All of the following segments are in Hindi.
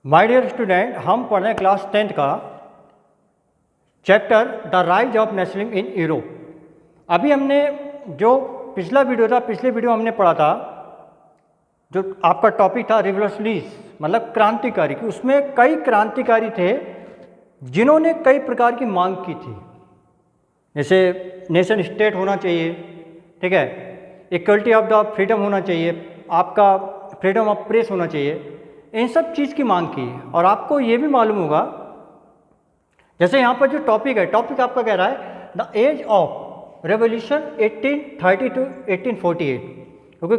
माय डियर स्टूडेंट, हम पढ़ रहे हैं क्लास 10th का chapter the rise of nationalism in Europe. अभी हमने जो पिछला वीडियो था, पिछले वीडियो हमने पढ़ा था, जो आपका टॉपिक था रिवोल्यूशनरीज मतलब क्रांतिकारी, कि उसमें कई क्रांतिकारी थे जिन्होंने कई प्रकार की मांग की थी। जैसे नेशन स्टेट होना चाहिए, ठीक है, इक्वलिटी ऑफ द फ्रीडम होना चाहिए, आपका फ्रीडम ऑफ प्रेस होना चाहिए, इन सब चीज़ की मांग की। और आपको ये भी मालूम होगा, जैसे यहाँ पर जो टॉपिक है, टॉपिक आपका कह रहा है the age of revolution 1830 to 1848, क्योंकि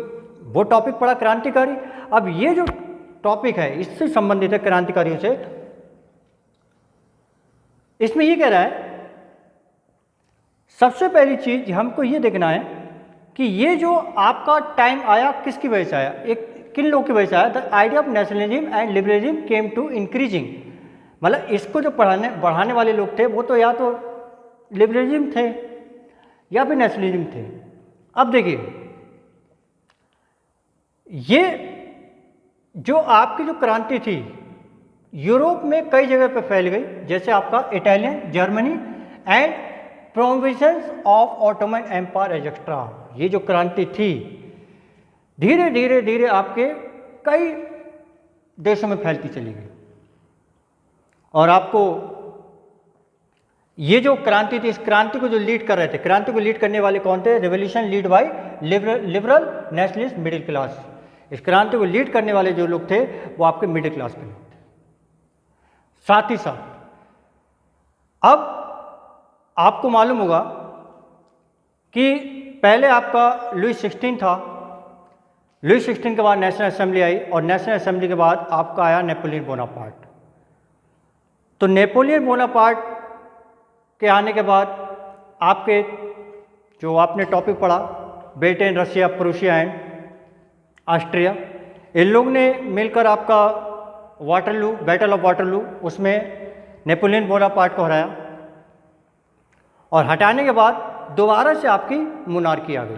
वो टॉपिक पड़ा क्रांतिकारी। अब ये जो टॉपिक है इससे संबंधित है, क्रांतिकारियों से। इसमें ये कह रहा है, सबसे पहली चीज हमको ये देखना है कि ये जो आपका टाइम आया किसकी वजह से आया, एक किन लोगों की वजह से आया। The idea of nationalism and liberalism came to increasing, मतलब इसको जो बढ़ाने वाले लोग थे वो तो या तो लिबरलिज्म थे या फिर नेशनलिज्म थे। अब देखिए, ये जो आपकी जो क्रांति थी यूरोप में कई जगह पर फैल गई, जैसे आपका Italian, Germany and provinces of Ottoman Empire etcetera. ये जो क्रांति थी धीरे धीरे धीरे आपके कई देशों में फैलती चली गई। और आपको ये जो क्रांति थी, इस क्रांति को जो लीड कर रहे थे, क्रांति को लीड करने वाले कौन थे? Revolution lead by liberal nationalist middle class. इस क्रांति को लीड करने वाले जो लोग थे वो आपके मिडिल क्लास के लोग थे। साथ ही साथ अब आपको मालूम होगा कि पहले आपका लुई 16 था, लुई 16 के बाद नेशनल असेंबली आई, और नेशनल असेंबली के बाद आपका आया नेपोलियन बोनापार्ट। तो नेपोलियन बोनापार्ट के आने के बाद आपके जो आपने टॉपिक पढ़ा, Britain, Russia, Prussia and Austria, इन लोग ने मिलकर आपका वाटरलू, बैटल ऑफ वाटरलू, उसमें नेपोलियन बोनापार्ट को हराया। और हटाने के बाद दोबारा से आपकी मोनार्की आ गई,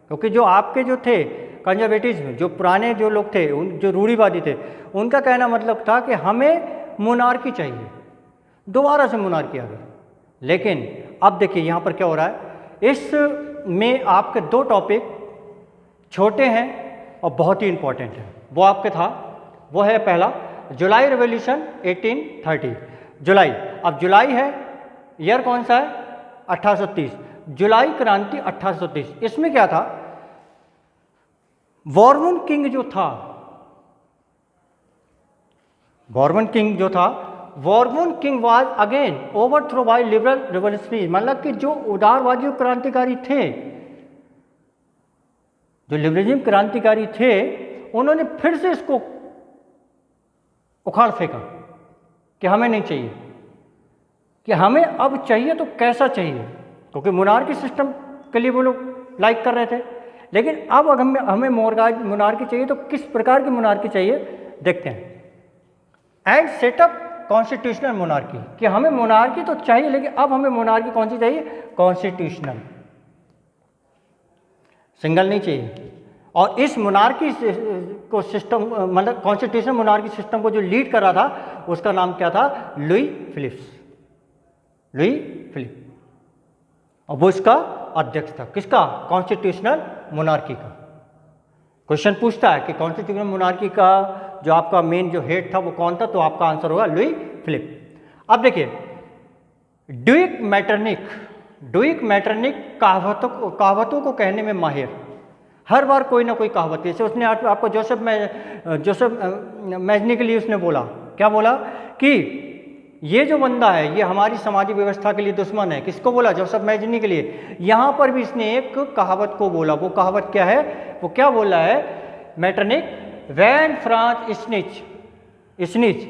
क्योंकि जो आपके जो थे कंजर्वेटिव, जो पुराने जो लोग थे, उन जो रूढ़िवादी थे, उनका कहना मतलब था कि हमें मोनार्की चाहिए। दोबारा से मोनार्की आ गई। लेकिन अब देखिए यहाँ पर क्या हो रहा है, इस में आपके दो टॉपिक छोटे हैं और बहुत ही इंपॉर्टेंट है। वो आपके था, वो है पहला जुलाई रेवोल्यूशन 1830, जुलाई। अब जुलाई है, ईयर कौन सा है? 1830, जुलाई क्रांति 1830। इसमें क्या था, बॉर्बन किंग जो था, बॉर्बन किंग जो था, Bourbon king was again overthrow by liberal revolutionary, मतलब कि जो उदारवादी क्रांतिकारी थे, जो लिबरलिज्म क्रांतिकारी थे, उन्होंने फिर से इसको उखाड़ फेंका कि हमें नहीं चाहिए, कि हमें अब चाहिए तो कैसा चाहिए, क्योंकि मोनार्की सिस्टम के लिए वो लोग लाइक कर रहे थे। लेकिन अब अगर हमें मोनार्की चाहिए तो किस प्रकार की मोनार्की चाहिए, देखते हैं। एंड सेटअप कॉन्स्टिट्यूशनल मोनार्की, कि हमें मोनार्की तो चाहिए, लेकिन अब हमें मोनार्की कौन सी चाहिए? कॉन्स्टिट्यूशनल, सिंगल नहीं चाहिए। और इस मोनार्की को सिस्टम, मतलब कॉन्स्टिट्यूशनल मोनार्की सिस्टम को जो लीड कर रहा था उसका नाम क्या था? Louis Philips, Louis Philippe. और वो इसका अध्यक्ष था, किसका? कॉन्स्टिट्यूशनल मोनार्की का। क्वेश्चन पूछता है कि कॉन्स्टिट्यूशनल मोनार्की का जो आपका मेन जो हेड था वो कौन था, तो आपका आंसर होगा लुई फिलिप। अब देखिए, ड्यूक मैटरनिक, ड्यूक मैटरनिक कहावतों को कहने में माहिर, हर बार कोई ना कोई कहावत, जैसे उसने आपको जोसेफ मैजनी के लिए उसने बोला, क्या बोला कि ये जो बंदा है ये हमारी समाजी व्यवस्था के लिए दुश्मन है। किसको बोला? जोसेफ मैजनी के लिए। यहाँ पर भी इसने एक कहावत को बोला। वो कहावत क्या है? वो क्या बोला है Metternich? When France sneeze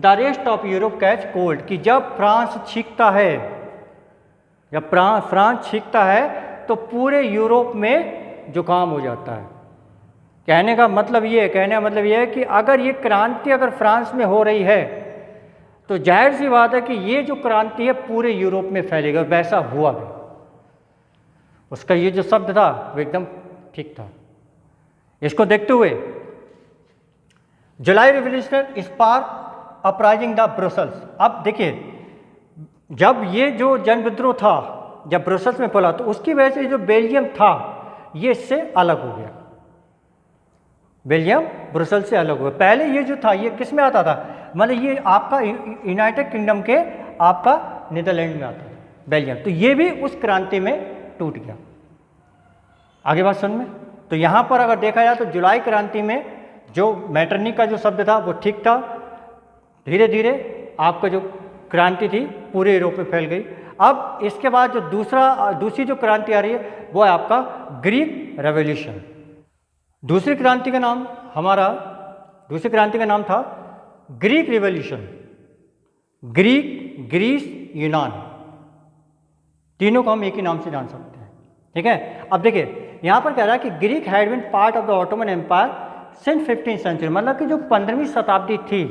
the rest of Europe catch cold, कि जब फ्रांस छींकता है, जब फ्रांस छींकता है तो पूरे यूरोप में जुकाम हो जाता है। कहने का मतलब ये है कि अगर ये क्रांति अगर फ्रांस में हो रही है तो जाहिर सी बात है कि ये जो क्रांति है पूरे यूरोप में फैलेगा। वैसा हुआ भी, उसका ये जो शब्द था वो एकदम ठीक था। इसको देखते हुए July revolution spark uprising the Brussels. अब देखिए, जब ये जो जन विद्रोह था, जब ब्रसल्स में फैला, तो उसकी वजह से जो बेल्जियम था ये इससे अलग हो गया। बेल्जियम ब्रसल्स से अलग हो गया। पहले ये जो था ये किस में आता था, मतलब ये आपका यूनाइटेड किंगडम के आपका नीदरलैंड में आता था बेल्जियम। तो ये भी उस क्रांति में टूट गया। आगे बात समझ में। तो यहाँ पर अगर देखा जाए तो जुलाई क्रांति में जो मैटरनी का जो शब्द था वो ठीक था, धीरे धीरे आपका जो क्रांति थी पूरे यूरोप में फैल गई। अब इसके बाद जो दूसरी जो क्रांति आ रही है वो है आपका ग्रीक रेवोल्यूशन। दूसरी क्रांति का नाम था ग्रीक रिवॉल्यूशन। ग्रीक, ग्रीस, यूनान, तीनों को हम एक ही नाम से जान सकते हैं। ठीक है। अब देखिए यहाँ पर कह रहा है कि Greek had been part of the Ottoman Empire since 15th century, मतलब कि जो 15वीं शताब्दी थी,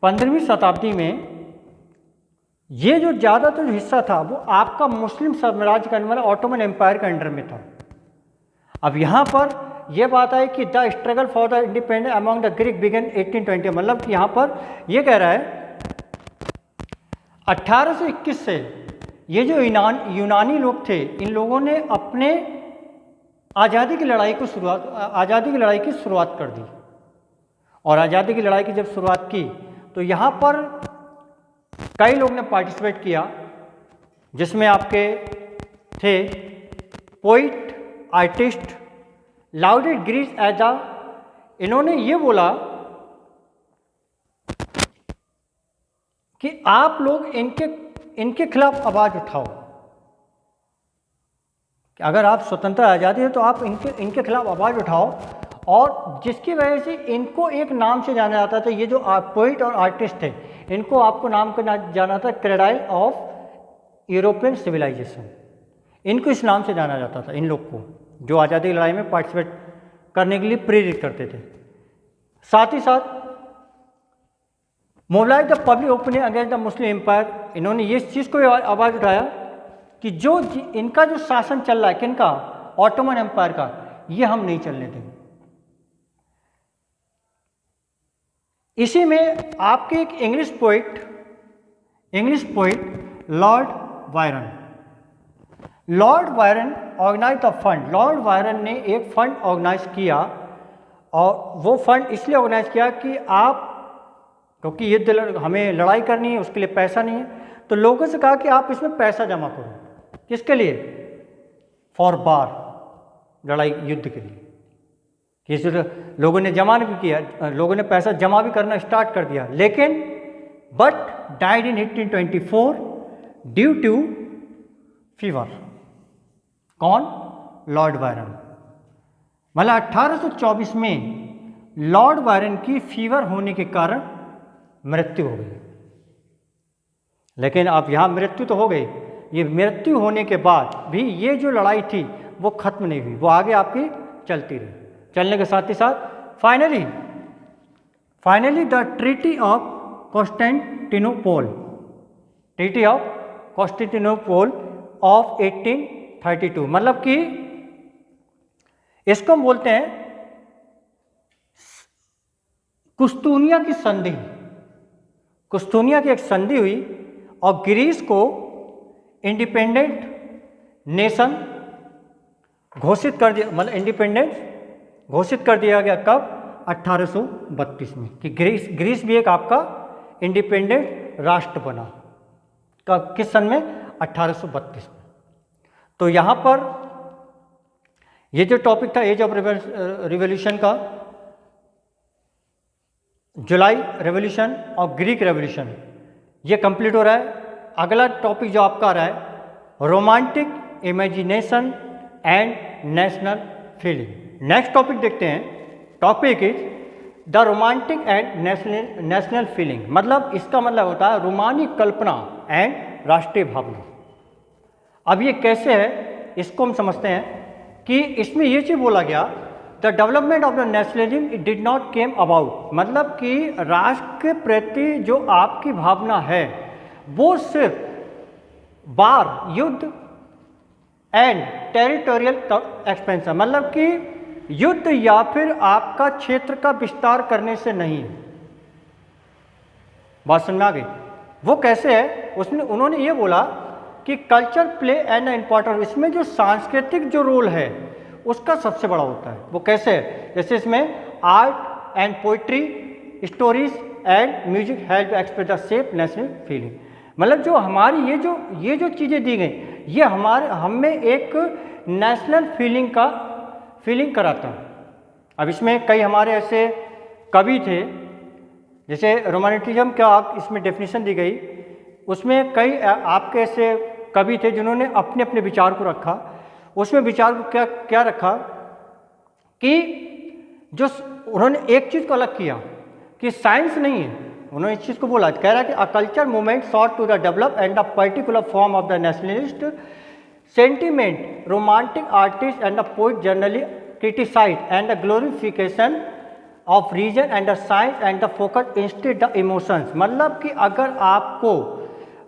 15वीं शताब्दी में ये जो ज़्यादातर जो हिस्सा था वो आपका मुस्लिम साम्राज्य का, मतलब ऑटोमन एम्पायर के अंडर में था। अब यहाँ पर यह बात है कि the struggle for the independence among the Greek began 1820, मतलब कि यहाँ पर यह कह रहा है 1821 से ये जो यूनानी लोग थे, इन लोगों ने अपने आज़ादी की लड़ाई की शुरुआत कर दी। और आज़ादी की लड़ाई की जब शुरुआत की तो यहाँ पर कई लोग ने पार्टिसिपेट किया, जिसमें आपके थे poet, artist, lauded Greece as a, इन्होंने ये बोला कि आप लोग इनके खिलाफ आवाज़ उठाओ, कि अगर आप स्वतंत्र आज़ादी है तो आप इनके खिलाफ आवाज़ उठाओ। और जिसकी वजह से इनको एक नाम से जाना जाता था, ये जो पोइट और आर्टिस्ट थे इनको आपको नाम का जाना था क्रेडाइल ऑफ यूरोपियन सिविलाइजेशन। इनको इस नाम से जाना जाता था, इन लोग को जो आज़ादी की लड़ाई में पार्टिसिपेट करने के लिए प्रेरित करते थे। साथ ही साथ mobilise the public opinion against the Muslim Empire, इन्होंने ये चीज़ को आवाज़ उठाया कि जो इनका जो शासन चल रहा है, किनका, ऑटोमन एम्पायर का, ये हम नहीं चलने देंगे। इसी में आपके एक English poet Lord Byron organise the fund. Lord Byron ने एक फंड ऑर्गेनाइज किया, और वो फंड इसलिए ऑर्गेनाइज किया कि आप, क्योंकि युद्ध हमें लड़ाई करनी है, उसके लिए पैसा नहीं है, तो लोगों से कहा कि आप इसमें पैसा जमा करो। किसके लिए? फॉर बार, लड़ाई, युद्ध के लिए। किसी लोगों ने जमा भी किया, लोगों ने पैसा जमा भी करना स्टार्ट कर दिया, लेकिन but died in 1824 due to fever. कौन? Lord Byron. मतलब 1824 में लॉर्ड वायरन की फीवर होने के कारण मृत्यु हो गई। लेकिन अब यहाँ मृत्यु तो हो गई, ये मृत्यु होने के बाद भी ये जो लड़ाई थी वो खत्म नहीं हुई, वो आगे आपकी चलती रही। चलने के साथ ही साथ finally the treaty of Constantinople of 1832, मतलब कि इसको हम बोलते हैं कुस्तुनिया की संधि। कुस्तुनिया की एक संधि हुई और ग्रीस को इंडिपेंडेंट नेशन घोषित कर दिया, मतलब इंडिपेंडेंस घोषित कर दिया गया। कब? 1832 में, कि ग्रीस भी एक आपका इंडिपेंडेंट राष्ट्र बना। कब? किस सन में? 1832 में। तो यहाँ पर ये जो टॉपिक था एज ऑफ रिवॉल्यूशन का, जुलाई रेवोल्यूशन और ग्रीक रेवोल्यूशन, ये कंप्लीट हो रहा है। अगला टॉपिक जो आपका आ रहा है romantic imagination and national feeling. Next topic देखते हैं। Topic is the romantic and national feeling, मतलब इसका मतलब होता है रोमानी कल्पना एंड राष्ट्रीय भावना। अब ये कैसे है इसको हम समझते हैं कि इसमें ये चीज़ बोला गया, the development of the nationalism it did not came about, मतलब कि राष्ट्र के प्रति जो आपकी भावना है वो सिर्फ वार, युद्ध एंड टेरिटोरियल एक्सपेंशन, मतलब कि युद्ध या फिर आपका क्षेत्र का विस्तार करने से नहीं। बात समझ में आ गई? वो कैसे है, उसमें उन्होंने ये बोला कि कल्चर प्ले एन इम्पॉर्टेंट, इसमें जो सांस्कृतिक जो रोल है उसका सबसे बड़ा होता है। वो कैसे है, जैसे इसमें art and poetry, stories and music help express the shape national feeling. मतलब जो हमारी ये जो चीज़ें दी गई ये हमें एक नेशनल फीलिंग कराता है। अब इसमें कई हमारे ऐसे कवि थे, जैसे रोमांटिज्म का आप इसमें डेफिनेशन दी गई, उसमें कई आपके ऐसे कवि थे जिन्होंने अपने अपने विचार को रखा। उसमें विचार को क्या रखा कि जो उन्होंने एक चीज़ को अलग किया कि साइंस नहीं है, उन्होंने इस चीज़ को बोला, कह रहा है कि a culture movement sought to the develop and the particular form of the nationalist sentiment, romantic artist and the poet generally criticise and the glorification of reason and the science and the focus instead the emotions. मतलब कि अगर आपको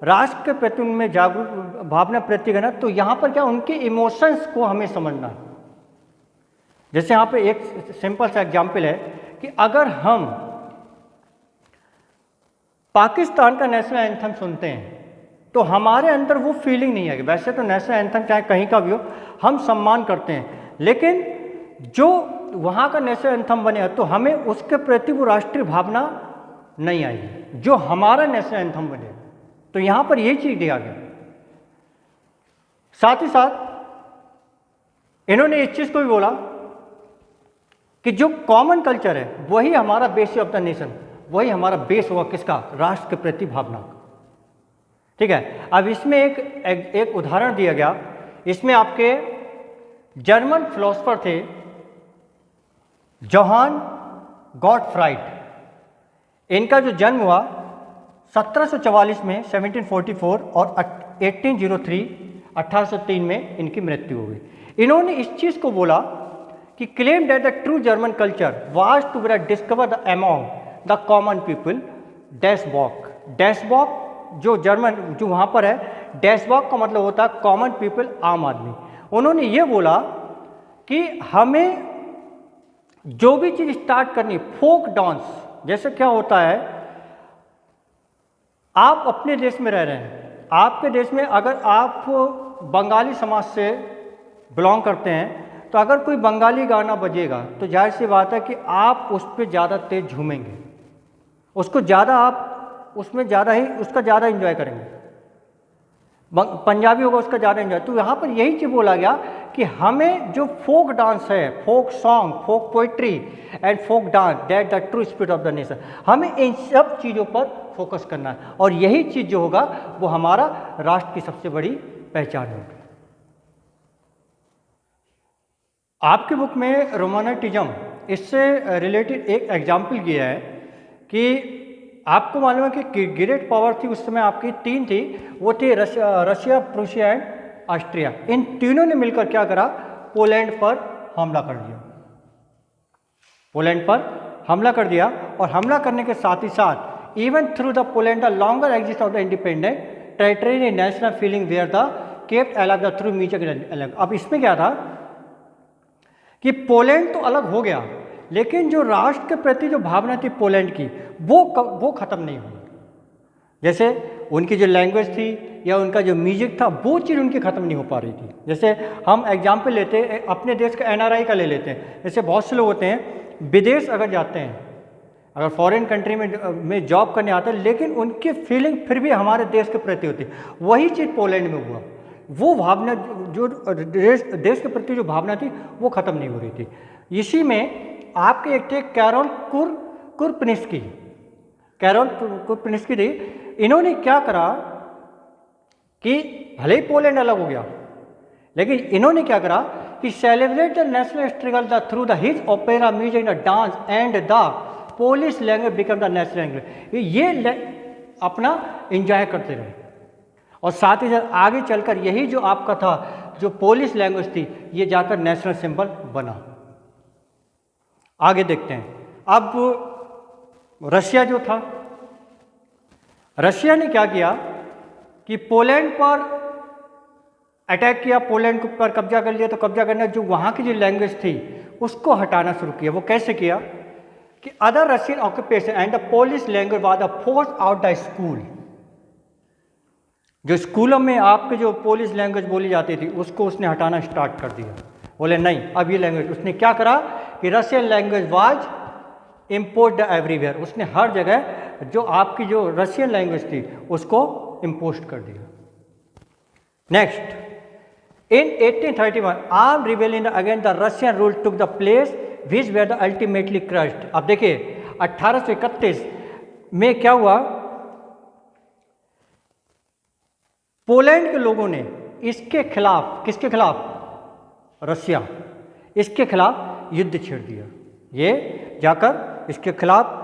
राष्ट्र के प्रति उनमें जागरूक भावना प्रति करना, तो यहाँ पर क्या उनके इमोशंस को हमें समझना है। जैसे यहाँ पे एक सिंपल सा एग्जाम्पल है कि अगर हम पाकिस्तान का नेशनल एंथम सुनते हैं तो हमारे अंदर वो फीलिंग नहीं आएगी। वैसे तो नेशनल एंथम चाहे कहीं का भी हो हम सम्मान करते हैं, लेकिन जो वहाँ का नेशनल एंथम बनेगा तो हमें उसके प्रति वो राष्ट्रीय भावना नहीं आएगी जो हमारा नेशनल एंथम बनेगा। तो यहाँ पर यही चीज़ दिया गया। साथ ही साथ इन्होंने इस चीज़ को भी बोला कि जो कॉमन कल्चर है वही हमारा बेस ऑफ द नेशन, वही हमारा बेस होगा किसका, राष्ट्र के प्रति भावना का। ठीक है, अब इसमें एक उदाहरण दिया गया। इसमें आपके जर्मन फिलोसोफर थे जोहान गॉटफ्राइड। इनका जो जन्म हुआ 1744 में 1744 और 1803 में इनकी मृत्यु हो गई। इन्होंने इस चीज़ को बोला कि claim that the true German culture was to be discovered among the common people डैशबॉक जो जर्मन जो वहाँ पर है, डैशबॉक का मतलब होता है कॉमन पीपल, आम आदमी। उन्होंने ये बोला कि हमें जो भी चीज़ स्टार्ट करनी, फोक डांस, जैसे क्या होता है, आप अपने देश में रह रहे हैं, आपके देश में अगर आप बंगाली समाज से बिलोंग करते हैं तो अगर कोई बंगाली गाना बजेगा तो जाहिर सी बात है कि आप उस पर ज़्यादा तेज झूमेंगे, उसको ज़्यादा आप उसमें ज़्यादा ही उसका ज़्यादा एंजॉय करेंगे। पंजाबी होगा उसका ज़्यादा एंजॉय। तो यहाँ पर यही चीज़ बोला गया कि हमें जो फोक डांस है, folk song, folk poetry and folk dance, that the true spirit of the nation, हमें इन सब चीज़ों पर फोकस करना है और यही चीज़ जो होगा वो हमारा राष्ट्र की सबसे बड़ी पहचान होगी। आपकी बुक में रोमांटिज्म इससे रिलेटेड एक एग्जाम्पल दिया है कि आपको मालूम है कि ग्रेट पावर थी उस समय आपकी तीन थी, वो थी रशिया, प्रूसिया एंड ऑस्ट्रिया। इन तीनों ने मिलकर क्या करा, पोलैंड पर हमला कर दिया। पोलैंड पर हमला कर दिया और हमला करने के साथ ही साथ even through the Poland the longer exist of the independent territory national feeling where the kept अलग द थ्रू म्यूजिक अलग। अब इसमें क्या था कि पोलैंड तो अलग हो गया, लेकिन जो राष्ट्र के प्रति जो भावना थी पोलैंड की वो ख़त्म नहीं हुई। जैसे उनकी जो लैंग्वेज थी या उनका जो म्यूजिक था वो चीज़ उनकी ख़त्म नहीं हो पा रही थी। जैसे हम एग्जाम्पल लेते हैं अपने देश का NRI का ले लेते हैं। जैसे बहुत से लोग होते हैं विदेश अगर जाते हैं, अगर फॉरेन कंट्री में जॉब करने आते हैं, लेकिन उनकी फीलिंग फिर भी हमारे देश के प्रति होती है। वही चीज़ पोलैंड में हुआ, वो भावना जो देश के प्रति जो भावना थी वो ख़त्म नहीं हो रही थी। इसी में आपके एक थे कैरोल कुरपिनिस्की थी। इन्होंने क्या करा कि भले ही पोलैंड अलग हो गया, लेकिन इन्होंने क्या करा कि celebrate the national struggle the through the his opera music the dance and the Polish language become the national language. ये अपना एंजॉय करते रहे और साथ ही साथ आगे चलकर यही जो आपका था जो पोलिश लैंग्वेज थी ये जाकर नेशनल सिंबल बना। आगे देखते हैं। अब रशिया जो था, रशिया ने क्या किया कि पोलैंड पर अटैक किया, पोलैंड पर कब्जा कर लिया। तो कब्जा करने जो वहाँ की जो लैंग्वेज थी उसको हटाना शुरू किया। वो कैसे किया कि other Russian occupation and the Polish language was the force out the school. जो स्कूलों में आपके जो पोलिश लैंग्वेज बोली जाती थी उसको उसने हटाना स्टार्ट कर दिया। बोले नहीं, अब ये लैंग्वेज, उसने क्या करा कि Russian language was import everywhere. उसने हर जगह जो आपकी जो रशियन लैंग्वेज थी उसको इम्पोज कर दिया। Next, in 1831 arm rebellion against the Russian rule took the place which were the ultimately crushed. अब देखिए 1831 में क्या हुआ, पोलैंड के लोगों ने इसके खिलाफ, किसके खिलाफ, रशिया, इसके खिलाफ युद्ध छेड़ दिया। ये जाकर इसके खिलाफ,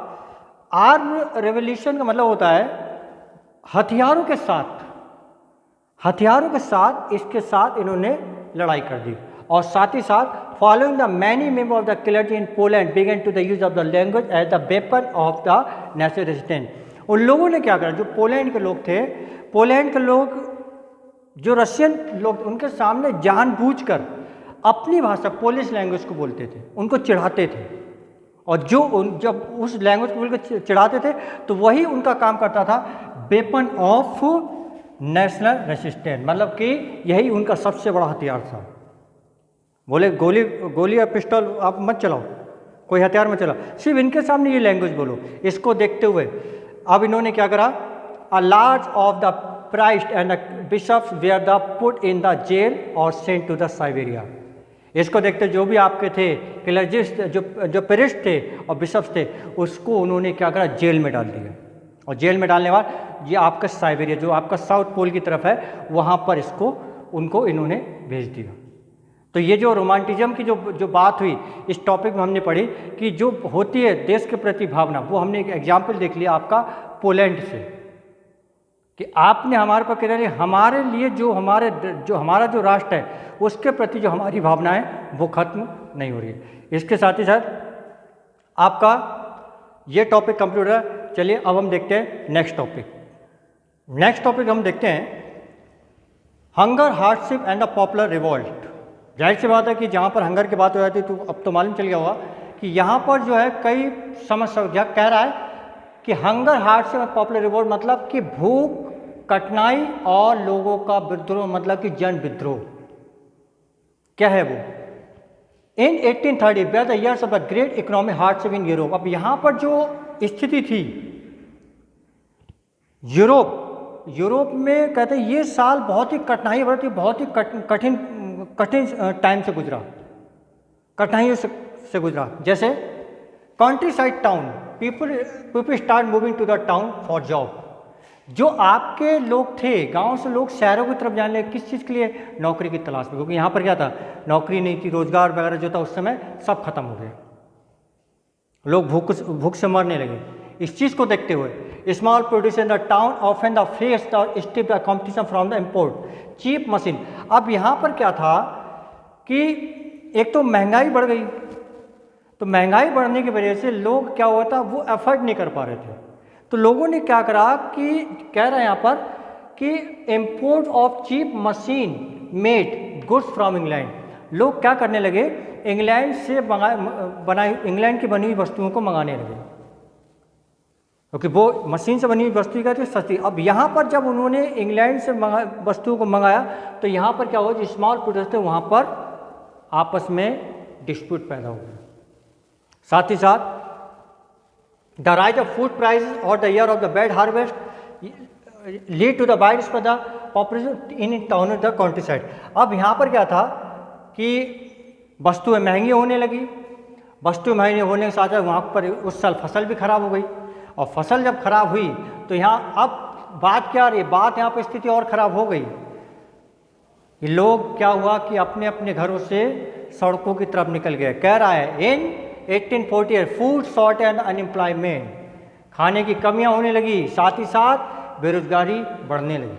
आर्म रेवोल्यूशन का मतलब होता है हथियारों के साथ, हथियारों के साथ इसके साथ इन्होंने लड़ाई कर दी। और साथ ही साथ following the many member of the clergy in Poland began to the use of the language as the weapon of the national resistance. उन लोगों ने क्या करा, जो पोलैंड के लोग थे, पोलैंड के लोग, जो रशियन लोग, उनके सामने जानबूझकर अपनी भाषा पोलिश लैंग्वेज को बोलते थे, उनको चिढ़ाते थे। और जब उस लैंग्वेज को बोलकर चिढ़ाते थे तो वही उनका काम करता था वेपन ऑफ नेशनल रेसिस्टेंस, मतलब कि यही उनका सबसे बड़ा हथियार था। बोले गोली या पिस्टल आप मत चलाओ, कोई हथियार मत चलाओ, सिर्फ इनके सामने ये लैंग्वेज बोलो। इसको देखते हुए अब इन्होंने क्या करा, a large of the priest and bishops were the put in the jail और सेंट टू द साइबेरिया। इसको देखते जो भी आपके थे क्लर्जिस्ट, जो पेरिस्ट थे और बिशप्स थे, उसको उन्होंने क्या करा, जेल में डाल दिया। और जेल में डालने बाद ये आपका साइबेरिया, जो आपका साउथ पोल की तरफ है, वहाँ पर उनको इन्होंने भेज दिया। तो ये जो रोमांटिज्म की जो बात हुई इस टॉपिक में हमने पढ़ी कि जो होती है देश के प्रति भावना, वो हमने एक एग्जाम्पल देख लिया आपका पोलैंड से, कि आपने हमारे पर कह रहे हमारे लिए जो हमारा जो राष्ट्र है उसके प्रति जो हमारी भावना है वो खत्म नहीं हो रही है। इसके साथ ही साथ आपका ये टॉपिक कंप्लीट है। चलिए अब हम देखते हैं नेक्स्ट टॉपिक। नेक्स्ट टॉपिक हम देखते हैं hunger, hardship and the popular revolt. जाहिर सी बात है कि जहाँ पर हंगर की बात हो जाती है तो अब तो मालूम चल गया होगा कि यहाँ पर जो है कई समस्या कह रहा है कि hunger, hardship and popular revolt मतलब कि भूख, कठिनाई और लोगों का विद्रोह, मतलब कि जन विद्रोह। क्या है वो? In 1830 were the years of the great economic hardship in Europe. अब यहाँ पर जो स्थिति थी यूरोप में, कहते हैं ये साल बहुत ही कठिनाई भरा थी, बहुत ही कठिन टाइम से गुजरा, कठिनाइयों से गुजरा। जैसे country side town, people start moving to the town for job. जो आपके लोग थे, गांव से लोग शहरों की तरफ जाने लगे, किस चीज़ के लिए? नौकरी की तलाश में, क्योंकि यहाँ पर क्या था, नौकरी नहीं थी, रोजगार वगैरह जो था उस समय सब खत्म हो गया, लोग भूख से मरने लगे। इस चीज़ को देखते हुए small producer in the town often the face the stiff the competition from the import cheap machine. अब यहाँ पर क्या था कि एक तो महंगाई बढ़ गई, तो महंगाई बढ़ने की वजह से लोग क्या हुआ था, वो एफर्ट नहीं कर पा रहे थे। तो लोगों ने क्या करा कि कह रहे हैं यहाँ पर कि import of cheap machine made goods from England. लोग क्या करने लगे, इंग्लैंड से इंग्लैंड की बनी हुई वस्तुओं को मंगाने लगे, क्योंकि वो मशीन से बनी हुई वस्तु क्या थी, सस्ती। अब यहाँ पर जब उन्होंने इंग्लैंड से वस्तुओं को मंगाया तो यहाँ पर क्या हुआ, जो स्मॉल प्रोड्यूसर थे वहाँ पर आपस में डिस्प्यूट पैदा हो गया। साथ ही साथ the rise of food prices और the year of the bad harvest lead to the wide for the population in town the countryside. अब यहाँ पर क्या था कि वस्तुएं महंगी होने लगी, वस्तुएं महंगी होने के साथ वहाँ पर उस साल फसल भी खराब हो गई, और फसल जब खराब हुई तो यहाँ अब बात क्या रही, बात यहाँ पर स्थिति और ख़राब हो गई। ये लोग क्या हुआ कि अपने अपने घरों से सड़कों की तरफ निकल गए। कह रहा है इन 1840 फूड शॉर्ट एंड अनएम्प्लॉयमेंट, खाने की कमियां होने लगी, साथ ही साथ बेरोजगारी बढ़ने लगी।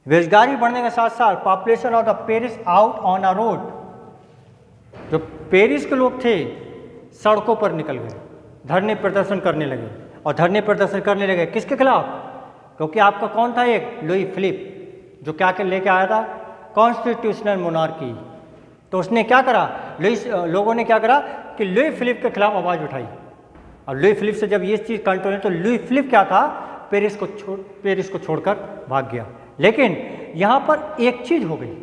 बेरोजगारी बढ़ने के साथ साथ population of the Paris out on a road, जो पेरिस के लोग थे सड़कों पर निकल गए, धरने प्रदर्शन करने लगे। और धरने प्रदर्शन करने लगे किसके खिलाफ? क्योंकि आपका कौन था, एक लुई फिलिप, जो क्या लेके आया था, कॉन्स्टिट्यूशनल मोनार्की। तो उसने क्या करा, लोगों ने क्या करा कि लुई फिलिप के खिलाफ आवाज़ उठाई। और लुई फिलिप से जब ये चीज़ कंट्रोल है तो लुई फिलिप क्या था, पेरिस को छोड़कर भाग गया। लेकिन यहाँ पर एक चीज़ हो गई,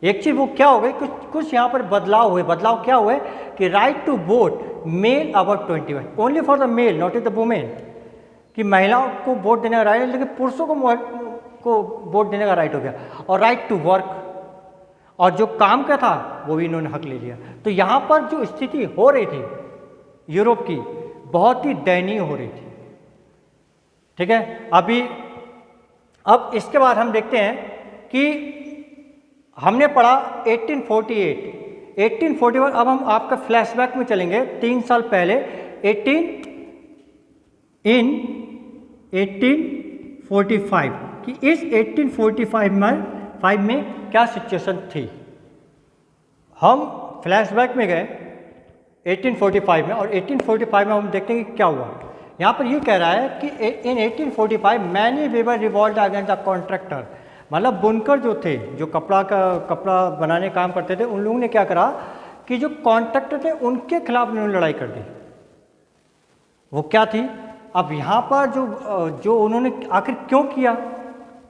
एक चीज़ वो क्या हो गई, कुछ यहाँ पर बदलाव हुए। बदलाव क्या हुए कि right to vote male about 21 only for the male not is the women, कि महिलाओं को वोट देने का राइट है लेकिन पुरुषों को वोट देने का राइट हो गया। और राइट टू वर्क, और जो काम का था वो भी इन्होंने हक ले लिया। तो यहाँ पर जो स्थिति हो रही थी यूरोप की, बहुत ही दयनीय हो रही थी। ठीक है, अब इसके बाद हम देखते हैं कि हमने पढ़ा 1848, 1841। अब हम आपका फ्लैशबैक में चलेंगे 3 साल पहले, 1845 कि इस 1845 में क्या सिचुएशन थी। हम फ्लैशबैक में गए 1845 में, और 1845 में हम देखते हैं कि क्या हुआ। यहाँ पर ये कह रहा है कि in 1845 many weaver revolt against the contractor, मतलब बुनकर जो थे, जो कपड़ा बनाने का काम करते थे, उन लोगों ने क्या करा कि जो कॉन्ट्रैक्टर थे उनके खिलाफ उन्होंने लड़ाई कर दी। वो क्या थी, अब यहाँ पर जो उन्होंने आखिर क्यों किया,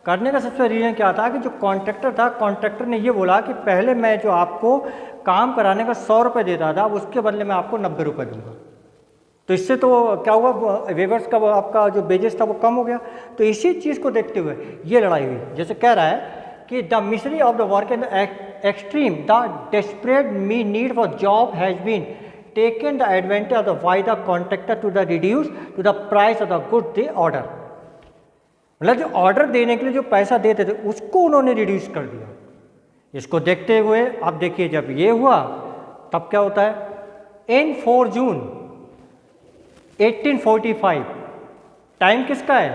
करने का सबसे रीज़न क्या था कि जो कॉन्ट्रैक्टर था, कॉन्ट्रैक्टर ने ये बोला कि पहले मैं जो आपको काम कराने का 100 रुपये देता था, उसके बदले मैं आपको 90 रुपये दूंगा। तो इससे तो क्या हुआ, वेवर्स का आपका जो बेजेस था वो कम हो गया। तो इसी चीज़ को देखते हुए ये लड़ाई हुई। जैसे कह रहा है कि the misery of the work and extreme the desperate need for job has been taken the advantage of the by the contractor to the reduce to the price of the good they order, मतलब जो ऑर्डर देने के लिए जो पैसा देते थे उसको उन्होंने रिड्यूस कर दिया। इसको देखते हुए अब देखिए जब ये हुआ तब क्या होता है, इन 4 जून 1845, टाइम किसका है,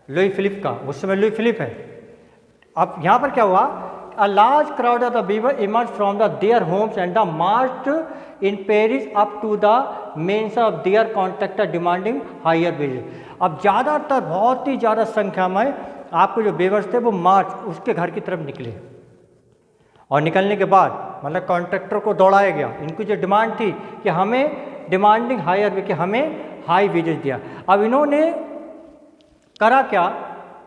लुई फिलिप का, उस समय लुई फिलिप है। अब यहाँ पर क्या हुआ, a large crowd of the weaver emerge from the their homes and the marched in Paris up to the mens of their contractor demanding higher wages. अब ज़्यादातर बहुत ही ज़्यादा संख्या में आपके जो वीवर्स थे वो मार्च उसके घर की तरफ निकले, और निकलने के बाद मतलब कॉन्ट्रैक्टर को दौड़ाया गया। इनकी जो डिमांड थी कि हमें डिमांडिंग हायर वे, कि हमें हाई वेजेस दिया। अब इन्होंने करा क्या,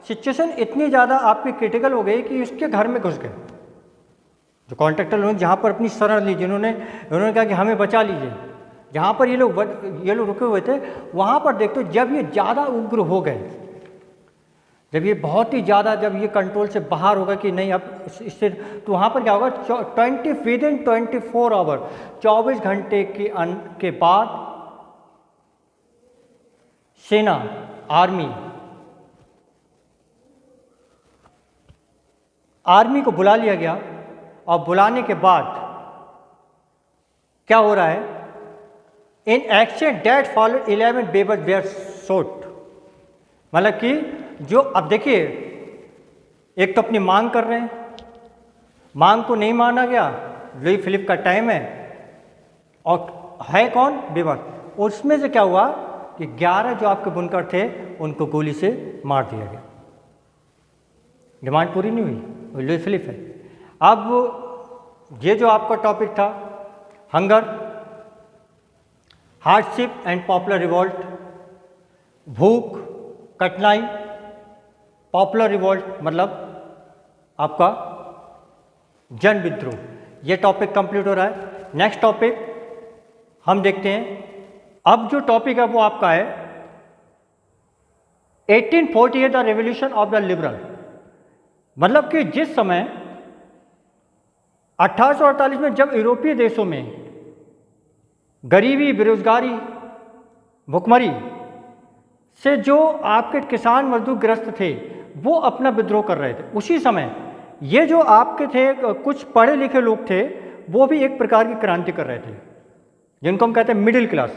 सिचुएशन इतनी ज़्यादा आपकी क्रिटिकल हो गई कि उसके घर में घुस गए जो कॉन्ट्रैक्टर लोग, जहाँ पर अपनी शरण ली, उन्होंने कहा कि हमें बचा लीजिए। जहाँ पर ये लोग रुके हुए थे वहाँ पर देखते जब ये ज़्यादा उग्र हो गए, जब ये बहुत ही ज़्यादा, जब ये कंट्रोल से बाहर होगा कि नहीं अब इससे, तो वहाँ पर क्या होगा, 24 आवर 24 घंटे के बाद सेना, आर्मी को बुला लिया गया। और बुलाने के बाद क्या हो रहा है, in action that follow 11 weavers were shot, मतलब कि जो अब देखिए एक तो अपनी मांग कर रहे हैं, मांग को नहीं माना गया, लुई फिलिप का टाइम है, और है कौन, वीवर। उसमें से क्या हुआ कि 11 जो आपके बुनकर थे उनको गोली से मार दिया गया। डिमांड पूरी नहीं हुई, लुई फिलिप है। अब ये जो आपका टॉपिक था, hunger, hardship and popular revolt, भूख, कठिनाई, पॉपुलर रिवॉल्ट मतलब आपका जन विद्रोह, ये टॉपिक कंप्लीट हो रहा है। नेक्स्ट टॉपिक हम देखते हैं। अब जो टॉपिक है वो आपका है 1848 the revolution of the liberal, मतलब कि जिस समय 1848 में जब यूरोपीय देशों में गरीबी, बेरोजगारी, भुखमरी से जो आपके किसान मजदूर ग्रस्त थे वो अपना विद्रोह कर रहे थे, उसी समय ये जो आपके थे कुछ पढ़े लिखे लोग थे वो भी एक प्रकार की क्रांति कर रहे थे, जिनको हम कहते हैं मिडिल क्लास।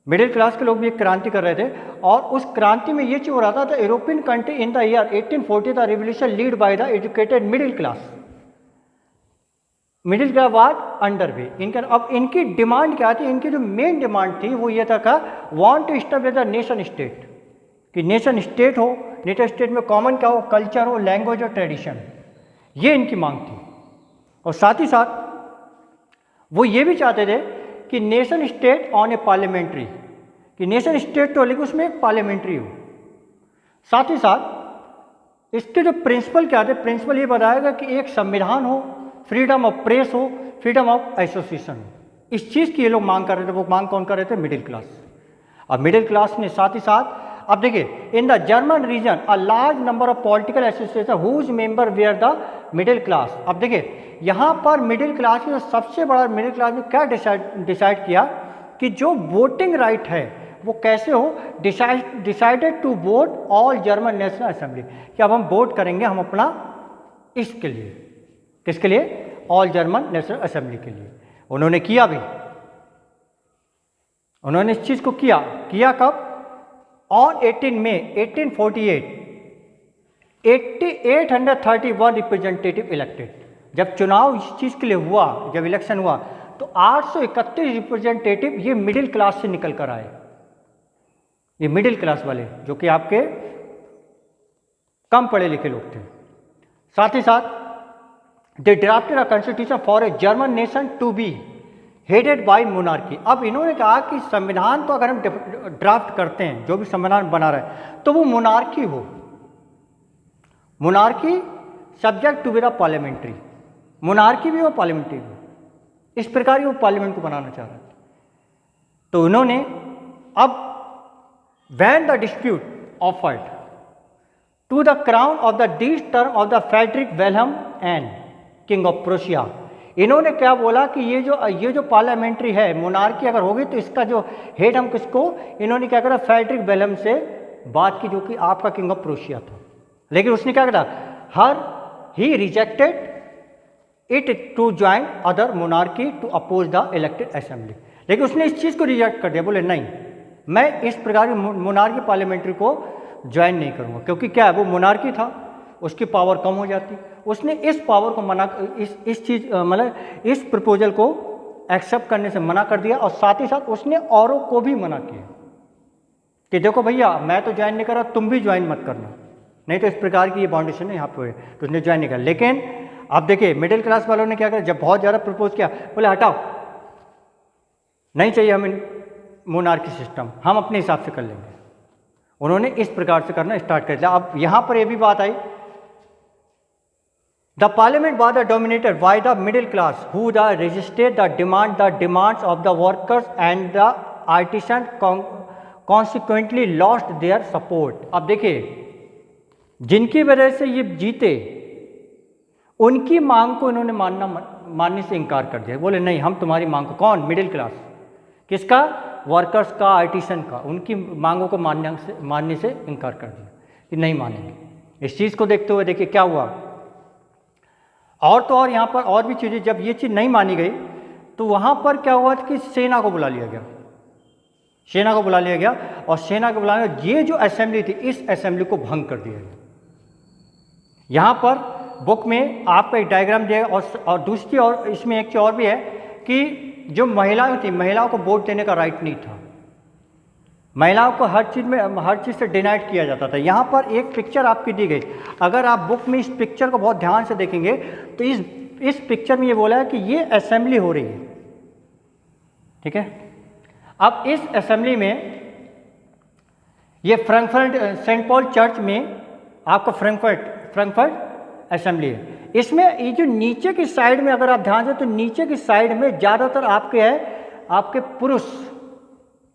मिडिल क्लास के लोग भी एक क्रांति कर रहे थे, और उस क्रांति में ये चीज हो रहा था, the European country in the year 1840 the revolution lead by the educated middle class. Middle class was under way इनका। अब इनकी डिमांड क्या थी, इनकी जो मेन डिमांड थी वो ये था का want to establish the nation state, कि नेशन स्टेट हो, नेशन स्टेट में कॉमन क्या हो, कल्चर हो, लैंग्वेज और ट्रेडिशन, ये इनकी मांग थी। और साथ ही साथ वो ये भी चाहते थे कि nation state on A parliamentary, कि नेशन स्टेट तो लेकिन उसमें एक पार्लियामेंट्री हो। साथ ही साथ इसके जो प्रिंसिपल क्या थे, प्रिंसिपल ये बताएगा कि एक संविधान हो, फ्रीडम ऑफ प्रेस हो, फ्रीडम ऑफ एसोसिएशन हो। इस चीज़ की ये लोग मांग कर रहे थे। वो मांग कौन कर रहे थे? Middle class. अब मिडिल क्लास ने साथ ही साथ, अब देखिए, in the German region a large number of political association whose member were the middle class. अब देखिए यहाँ पर मिडिल क्लास की सबसे बड़ा, मिडिल क्लास ने क्या डिसाइड किया कि जो वोटिंग राइट है वो कैसे हो, decided to vote all German national assembly, कि अब हम वोट करेंगे हम अपना इसके लिए, किसके लिए? ऑल जर्मन नेशनल असेंबली के लिए। उन्होंने किया भी, उन्होंने इस चीज़ को किया कब? On 18 May 1848 831 representative elected. जब चुनाव इस चीज़ के लिए हुआ, जब इलेक्शन हुआ तो 831 रिप्रेजेंटेटिव ये मिडिल क्लास से निकल कर आए। ये मिडिल क्लास वाले जो कि आपके कम पढ़े लिखे लोग थे। साथ ही साथ they drafted a constitution for a German nation to be headed by monarchy. अब इन्होंने कहा कि संविधान तो अगर हम ड्राफ्ट करते हैं, जो भी संविधान बना रहे हैं, तो वो मोनार्की हो, monarchy subject to be the parliamentary, monarchy भी हो पार्लियामेंट्री भी। इस प्रकार की वो पार्लियामेंट को बनाना चाह रहे थे। तो उन्होंने अब when the dispute offered to the crown of the this term of the Frederick Wilhelm and King of Prussia, इन्होंने क्या बोला कि ये जो पार्लियामेंट्री है, मोनार्की अगर होगी तो इसका जो हेड हम किसको, इन्होंने क्या करा? फ्रेडरिक विल्हेम से बात की, जो कि आपका किंग ऑफ प्रूशिया था। लेकिन उसने क्या करा? He rejected it to join other monarchy to oppose the elected assembly. लेकिन उसने इस चीज़ को रिजेक्ट कर दिया, बोले नहीं, मैं इस प्रकार की मोनार्की पार्लियामेंट्री को ज्वाइन नहीं करूंगा, क्योंकि क्या है, वो मोनार्की था, उसकी पावर कम हो जाती। उसने इस पावर को मना, इस चीज़ मतलब इस प्रपोजल को एक्सेप्ट करने से मना कर दिया। और साथ ही साथ उसने औरों को भी मना किया कि देखो भैया, मैं तो ज्वाइन नहीं कर रहा, तुम भी ज्वाइन मत करना, नहीं तो इस प्रकार की ये बाउंडेशन है यहाँ पे, तो उसने ज्वाइन नहीं किया। लेकिन अब देखिए मिडिल क्लास वालों ने क्या किया, जब बहुत ज़्यादा प्रपोज किया, बोले हटाओ, नहीं चाहिए हमें मोनार्की सिस्टम, हम अपने हिसाब से कर लेंगे। उन्होंने इस प्रकार से करना स्टार्ट कर दिया। अब यहाँ पर यह भी बात आई, the parliament was dominated by the middle class who the resisted the demands of the workers and the artisan consequently lost their support. अब देखिए, जिनकी वजह से ये जीते, उनकी मांग को इन्होंने मानने से इनकार कर दिया। बोले नहीं, हम तुम्हारी मांग को, कौन? मिडिल क्लास, किसका? वर्कर्स का, आर्टिसन का, उनकी मांगों को मानने से इनकार कर दिया कि नहीं मानेंगे। इस चीज़ को देखते हुए देखिए क्या हुआ। और तो और यहाँ पर और भी चीज़ें, जब ये चीज़ नहीं मानी गई तो वहाँ पर क्या हुआ कि सेना को बुला लिया गया, सेना को बुला लिया गया, और सेना को बुलाने ये जो असेंबली थी, इस असेंबली को भंग कर दिया गया। यहाँ पर बुक में आपका एक डायग्राम दिया, और दूसरी, और इसमें एक चीज़ और भी है कि जो महिलाएं थी, महिलाओं को वोट देने का राइट नहीं था, महिलाओं को हर चीज़ से डिनाइड किया जाता था। यहाँ पर एक पिक्चर आपकी दी गई, अगर आप बुक में इस पिक्चर को बहुत ध्यान से देखेंगे तो इस पिक्चर में ये बोला है कि ये असेंबली हो रही है, ठीक है। अब इस असेंबली में ये फ्रैंकफर्ट सेंट पॉल चर्च में आपका फ्रैंकफर्ट असेंबली है। इसमें ये जो नीचे की साइड में अगर आप ध्यान दें तो नीचे की साइड में ज़्यादातर आपके पुरुष,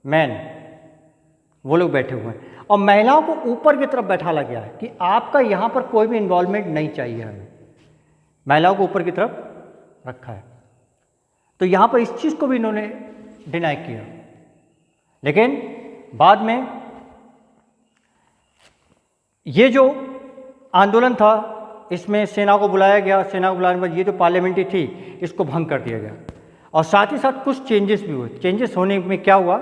मैन, वो लोग बैठे हुए हैं, और महिलाओं को ऊपर की तरफ बैठाला गया है कि आपका यहाँ पर कोई भी इन्वॉल्वमेंट नहीं चाहिए हमें, महिलाओं को ऊपर की तरफ रखा है। तो यहाँ पर इस चीज़ को भी इन्होंने डिनाई किया। लेकिन बाद में ये जो आंदोलन था, इसमें सेना को बुलाया गया, सेना को बुलाने के बाद ये जो पार्लियामेंट्री थी इसको भंग कर दिया गया, और साथ ही साथ कुछ चेंजेस भी हुए। चेंजेस होने में क्या हुआ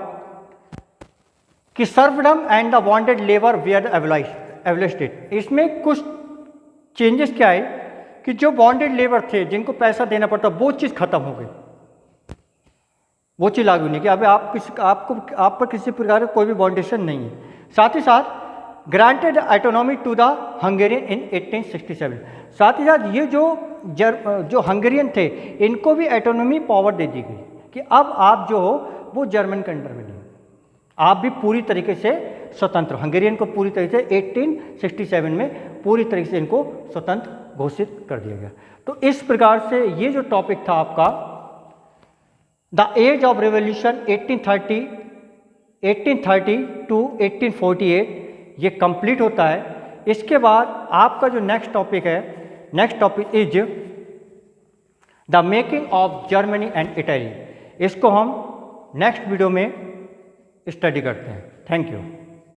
कि serfdom and the wanted labour were abolished. इसमें कुछ चेंजेस क्या है कि जो बॉन्डेड लेबर थे, जिनको पैसा देना पड़ता, वो चीज़ खत्म हो गई, वो चीज़ लागू नहीं कि अब आप पर किसी प्रकार का कोई भी बाउंडेशन नहीं है। साथ ही साथ granted autonomy to the Hungarian in 1867। साथ ही साथ ये जो हंगेरियन थे इनको भी ऑटोनॉमी पावर दे दी गई कि अब आप जो हो वो जर्मन के अंडर में नहीं, आप भी पूरी तरीके से स्वतंत्र। हंगेरियन को पूरी तरीके से 1867 में पूरी तरीके से इनको स्वतंत्र घोषित कर दिया गया। तो इस प्रकार से ये जो टॉपिक था आपका the age of revolution 1830 to 1848 ये कंप्लीट होता है। इसके बाद आपका जो नेक्स्ट टॉपिक है, next topic is the making of Germany and Italy. इसको हम नेक्स्ट वीडियो में स्टडी करते हैं। Thank you.